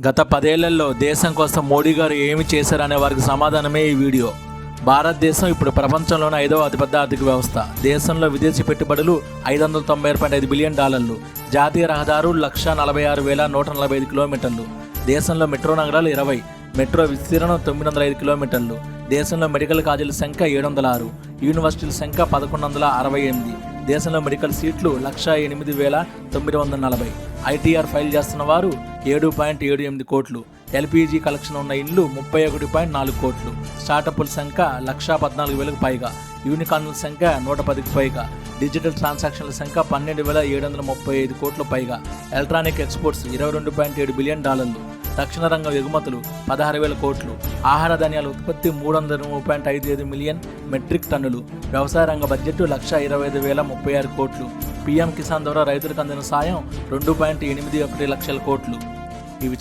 గత 10 ఏళ్లలో దేశం కోసం మోడీ గారు ఏమి చేశారనే వారికి సమాధానమే ఈ వీడియో. భారతదేశం ఇప్పుడు ప్రపంచంలోనే 5వ అతిపెద్ద ఆర్థిక వ్యవస్థ. దేశంలో విదేశీ పెట్టుబడులు $596.5 బిలియన్, జాతీయ రహదారులు 146,145 కిలోమీటర్లు, దేశంలో మెట్రో నగరాలు 20, మెట్రో విస్తీర్ణం 905 కిలోమీటర్లు, దేశంలో మెడికల్ కాలేజీల సంఖ్య 706, యూనివర్సిటీల సంఖ్య 1168, దేశంలో మెడికల్ సీట్లు 108,940, ఐటీఆర్ ఫైల్ చేస్తున్న వారు 7.78 కోట్లు, ఎల్పీజీ కలెక్షన్ ఉన్న ఇళ్లు 31.4 కోట్లు, స్టార్టప్ల సంఖ్య 114,000కు పైగా, యూనికార్న్ల సంఖ్య 110కి పైగా, డిజిటల్ ట్రాన్సాక్షన్ల సంఖ్య 12,735 కోట్ల పైగా, ఎలక్ట్రానిక్ ఎక్స్పోర్ట్స్ $22.7 బిలియన్, రక్షణ రంగం ఎగుమతులు 16,000 కోట్లు, ఆహార ధాన్యాల ఉత్పత్తి 303.55 మిలియన్ మెట్రిక్ టన్నులు, వ్యవసాయ రంగ బడ్జెట్ 125,036 కోట్లు, పీఎం కిసాన్ ద్వారా రైతులకు అందిన సాయం 2.81 లక్షల కోట్లు. ఇవి